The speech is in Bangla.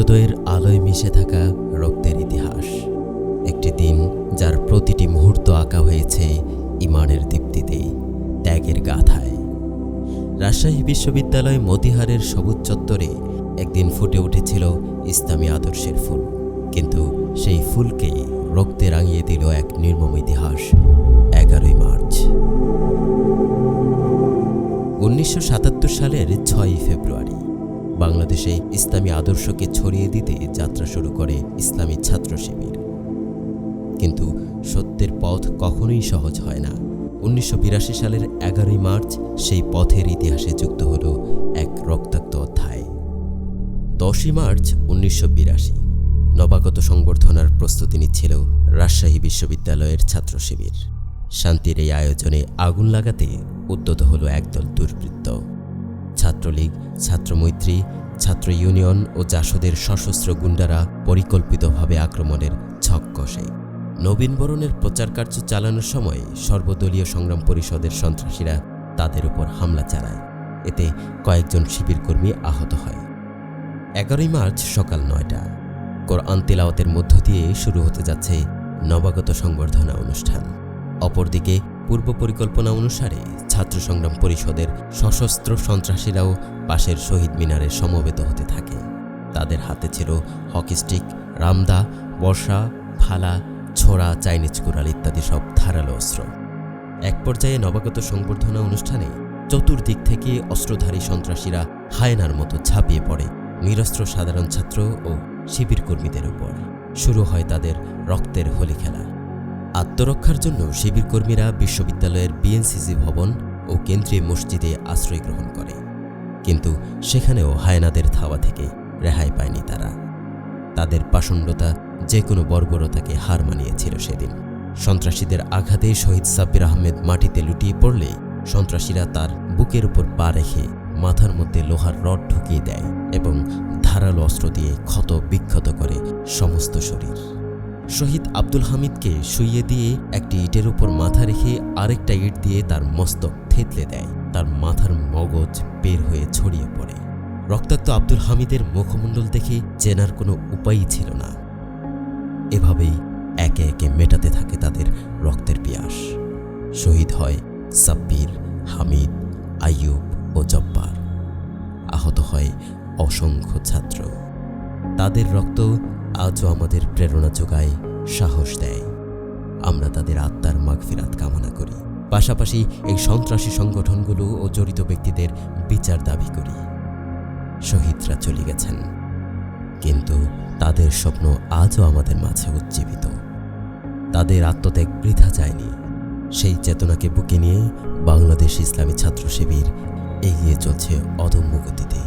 সূর্যোদয়ের আলোয় মিশে থাকা রক্তের ইতিহাস। একটি দিন যার প্রতিটি মুহূর্ত আঁকা হয়েছে ঈমানের দীপ্তিতে, ত্যাগের গাথায়। রাজশাহী বিশ্ববিদ্যালয় মতিহারের সবুজ চত্বরে একদিন ফুটে উঠেছিল ইসলামী আদর্শের ফুল, কিন্তু সেই ফুলকেই রক্তে রাঙিয়ে দিল এক নির্মম ইতিহাস। 11ই মার্চ 1977 সালের 6ই ফেব্রুয়ারি বাংলাদেশে ইসলামী আদর্শকে ছড়িয়ে দিতে যাত্রা শুরু করে ইসলামী ছাত্র শিবির। কিন্তু সত্যের পথ কখনোই সহজ হয় না। 1982 সালের 11ই মার্চ সেই পথের ইতিহাসে যুক্ত হল এক রক্তাক্ত অধ্যায়। 10ই মার্চ 1982 নবাগত সংবর্ধনার প্রস্তুতি নিচ্ছিল রাজশাহী বিশ্ববিদ্যালয়ের ছাত্র শিবির। শান্তির এই আয়োজনে আগুন লাগাতে উদ্যত হল একদল দুর্বৃত্ত। ছাত্রলীগ, ছাত্রমৈত্রী, ছাত্র ইউনিয়ন ও জাসদের সশস্ত্র গুন্ডারা পরিকল্পিতভাবে আক্রমণের ছক কষে। নবীনবরণের প্রচারকার্য চালানোর সময় সর্বদলীয় সংগ্রাম পরিষদের সন্ত্রাসীরা তাদের উপর হামলা চালায়। এতে কয়েকজন শিবিরকর্মী আহত হয়। 11ই মার্চ সকাল 9টা কোরআন তিলাওয়াতের মধ্য দিয়ে শুরু হতে যাচ্ছে নবাগত সংবর্ধনা অনুষ্ঠান। অপরদিকে পূর্ব পরিকল্পনা অনুসারে ছাত্র সংগ্রাম পরিষদের সশস্ত্র সন্ত্রাসীরাও পাশের শহীদ মিনারে সমবেত হতে থাকে। তাদের হাতে ছিল হকি স্টিক, রামদা, বর্ষা, ভালা, ছোড়া, চাইনিজ কুড়াল ইত্যাদি সব ধারালো অস্ত্র। এক পর্যায়ে নবাগত সংবর্ধনা অনুষ্ঠানে চতুর্দিক থেকে অস্ত্রধারী সন্ত্রাসীরা হায়নার মতো ঝাঁপিয়ে পড়ে নিরস্ত্র সাধারণ ছাত্র ও শিবির কর্মীদের উপর। শুরু হয় তাদের রক্তের হোলি খেলা। আত্মরক্ষার জন্য শিবির কর্মীরা বিশ্ববিদ্যালয়ের বিএনসিসি ভবন ও কেন্দ্রীয় মসজিদে আশ্রয় গ্রহণ করে, কিন্তু সেখানেও হায়নাদের ধাওয়া থেকে রেহাই পায়নি তারা। তাদের পাষণ্ডতা যে কোনো বর্বরতাকে হার মানিয়েছিল সেদিন। সন্ত্রাসীদের আঘাতে শহীদ সাব্বির আহমেদ মাটিতে লুটিয়ে পড়লে সন্ত্রাসীরা তার বুকের উপর পা রেখে মাথার মধ্যে লোহার রড ঢুকিয়ে দেয় এবং ধারালো অস্ত্র দিয়ে ক্ষত বিক্ষত করে সমস্ত শরীর। শহীদ আব্দুল হামিদকে শুইয়ে দিয়ে একটি ইটের উপর মাথা রেখে আরেকটা ইট দিয়ে তার মস্তক থেতলে দেয়। তার মাথার মগজ বের হয়ে ছড়িয়ে পড়ে। রক্তাক্ত আব্দুল হামিদের মুখমণ্ডল দেখে চেনার কোনো উপায়ই ছিল না। এভাবেই একে একে মেটাতে থাকে তাদের রক্তের পিয়াস। শহীদ হয় সাব্বির, হামিদ, আইয়ুব ও জব্বার। আহত হয় অসংখ্য ছাত্র। তাদের রক্ত আজও আমাদের প্রেরণা যোগায়, সাহস দেয়। আমরা তাদের আত্মার মাগফিরাত কামনা করি। পাশাপাশি এই সন্ত্রাসী সংগঠনগুলো ও জড়িত ব্যক্তিদের বিচার দাবি করি। শহীদরা চলে গেছেন, কিন্তু তাদের স্বপ্ন আজও আমাদের মাঝে উজ্জীবিত। তাদের আত্মত্যাগ বৃথা যায়নি। সেই চেতনাকে বুকে নিয়ে বাংলাদেশ ইসলামী ছাত্র শিবির এগিয়ে চলছে অদম্য গতিতে।